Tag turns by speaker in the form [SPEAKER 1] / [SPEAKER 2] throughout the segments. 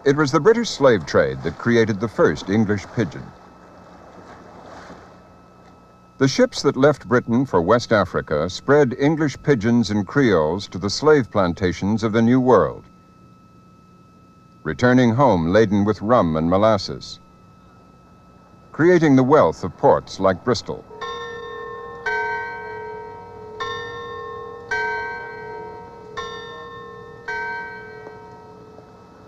[SPEAKER 1] It was the British slave trade that created the first English pigeon. The ships that left Britain for West Africa spread English pigeons and Creoles to the slave plantations of the New World, returning home laden with rum and molasses, creating the wealth of ports like Bristol.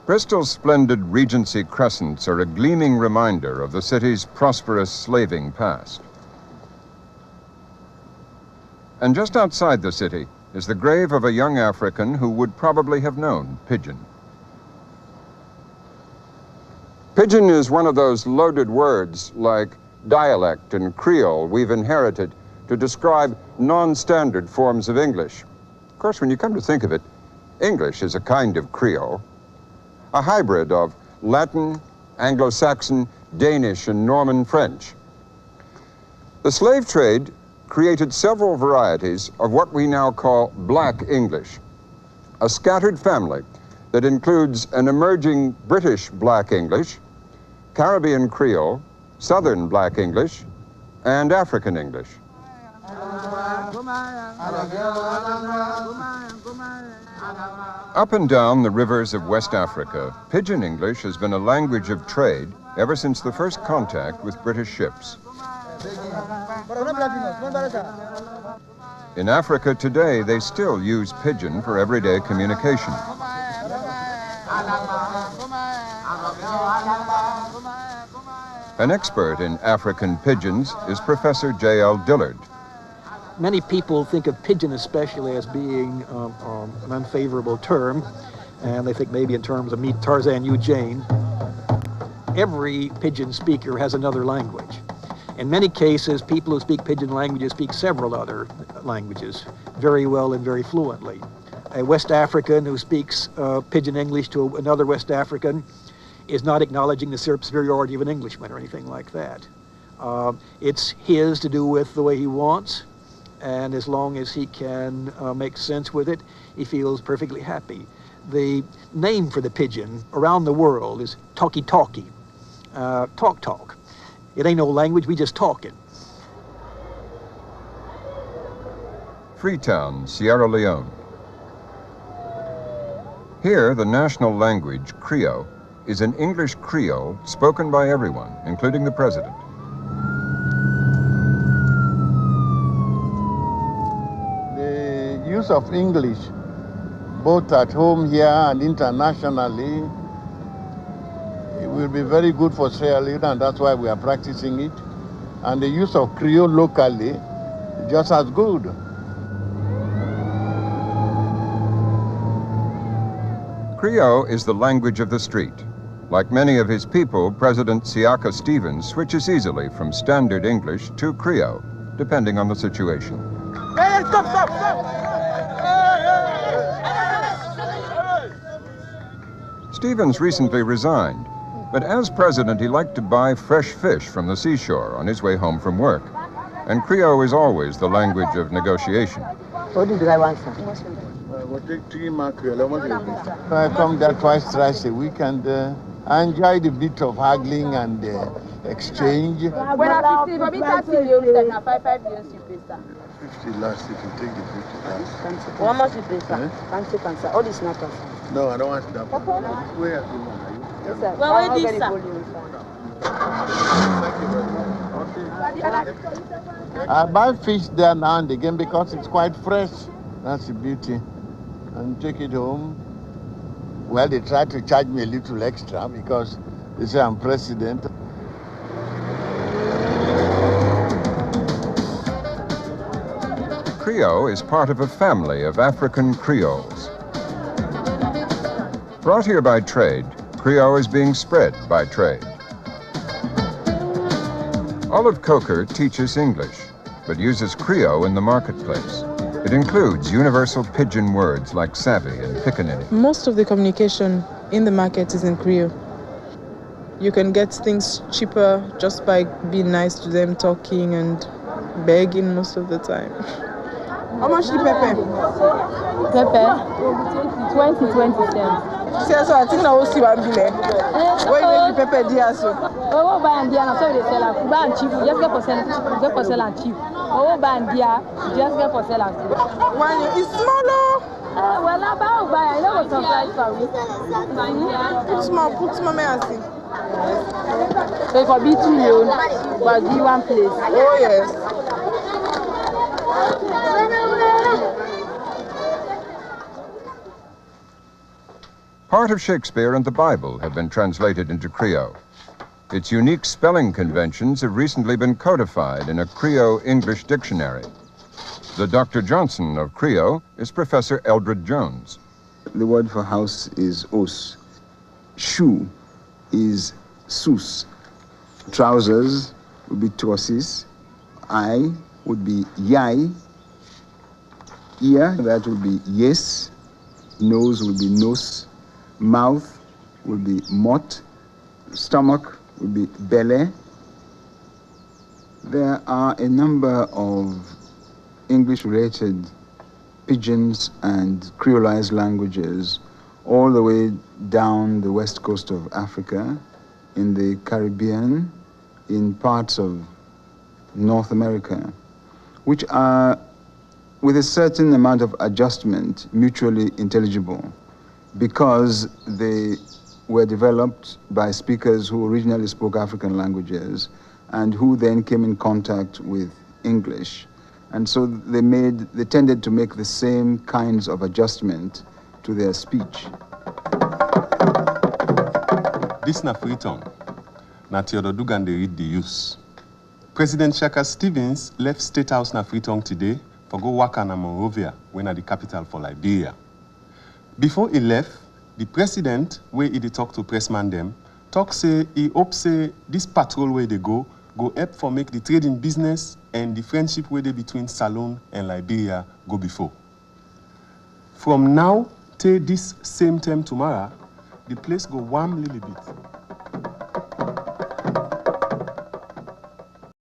[SPEAKER 1] Bristol's splendid Regency crescents are a gleaming reminder of the city's prosperous slaving past. And just outside the city is the grave of a young African who would probably have known pigeon. Pigeon is one of those loaded words like dialect and Creole we've inherited to describe non-standard forms of English. Of course, when you come to think of it, English is a kind of Creole, a hybrid of Latin, Anglo-Saxon, Danish, and Norman French. The slave trade created several varieties of what we now call Black English, a scattered family that includes an emerging British Black English, Caribbean Creole, Southern Black English, and African English. Up and down the rivers of West Africa, Pidgin English has been a language of trade ever since the first contact with British ships. In Africa today, they still use Pidgin for everyday communication. An expert in African pigeons is Professor J.L. Dillard.
[SPEAKER 2] Many people think of pigeon especially as being an unfavorable term, and they think maybe in terms of meet Tarzan, you Jane. Every pigeon speaker has another language. In many cases, people who speak pigeon languages speak several other languages very well and very fluently. A West African who speaks pigeon English to another West African is not acknowledging the superiority of an Englishman or anything like that. It's his to do with the way he wants, and as long as he can make sense with it, he feels perfectly happy. The name for the pigeon around the world is talkie-talkie, talk-talk. It ain't no language, we just talk it.
[SPEAKER 1] Freetown, Sierra Leone. Here, the national language, Creole, is an English Creole spoken by everyone, including the president.
[SPEAKER 3] The use of English, both at home here and internationally, it will be very good for Sierra Leone, and that's why we are practicing it. And the use of Creole locally, just as good.
[SPEAKER 1] Creole is the language of the street. Like many of his people, President Siaka Stevens switches easily from standard English to Creole, depending on the situation.
[SPEAKER 4] Hey, stop!
[SPEAKER 1] Stevens recently resigned, but as president, he liked to buy fresh fish from the seashore on his way home from work. And Creole is always the language of negotiation.
[SPEAKER 3] I come there twice, thrice a week, and I enjoy the bit of haggling and exchange.
[SPEAKER 5] 50 last if you take the 50 last.
[SPEAKER 4] How much you pay, sir? All this not sir.
[SPEAKER 5] No, I don't want that. Where are you?
[SPEAKER 4] Yes, sir.
[SPEAKER 6] Well, where is this,
[SPEAKER 3] I buy fish there now and again because it's quite fresh. That's the beauty. And take it home. Well, they try to charge me a little extra because they say I'm president.
[SPEAKER 1] Creole is part of a family of African Creoles. Brought here by trade, Creole is being spread by trade. Olive Coker teaches English, but uses Creole in the marketplace. It includes universal pidgin words like savvy and pickaninny.
[SPEAKER 7] Most of the communication in the market is in Creole. You can get things cheaper just by being nice to them, talking and begging most of the time.
[SPEAKER 6] How much the pepper?
[SPEAKER 8] Pepper, 20 cents.
[SPEAKER 7] C'est ça, tu n'as aussi pas billet. Oui, il peut pas dire ça.
[SPEAKER 4] Oh, bandia, na so they sell am. Ban cheap, just get for sell am cheap. Oh, bandia, just get for sell am cheap.
[SPEAKER 7] One is smaller.
[SPEAKER 4] Well, about buy, I know what surprise for me.
[SPEAKER 7] Put small, merci.
[SPEAKER 4] So for be 2 million, but give one place.
[SPEAKER 7] Oh, yes.
[SPEAKER 1] Part of Shakespeare and the Bible have been translated into Creole. Its unique spelling conventions have recently been codified in a Creole-English dictionary. The Dr. Johnson of Creole is Professor Eldred Jones.
[SPEAKER 5] The word for house is os. Shoe is sus. Trousers would be trousses. Eye would be yai. Ear, that would be yes. Nose would be nos. Mouth would be mot. Stomach would be belle. There are a number of English-related pidgins and creolized languages all the way down the west coast of Africa, in the Caribbean, in parts of North America, which are, with a certain amount of adjustment, mutually intelligible, because they were developed by speakers who originally spoke African languages and who then came in contact with English. And so they tended to make the same kinds of adjustment to their speech.
[SPEAKER 6] This na Freetown. Na Theodore Dugan they read the use. President Shaka Stevens left State House na Freetown today for go work na Monrovia, when at the capital for Liberia. Before he left, the president, where he talk to pressman them, talk say he hope say this patrol where they go help for make the trading business and the friendship where they between Salone and Liberia go before. From now till this same time tomorrow, the place go warm little bit.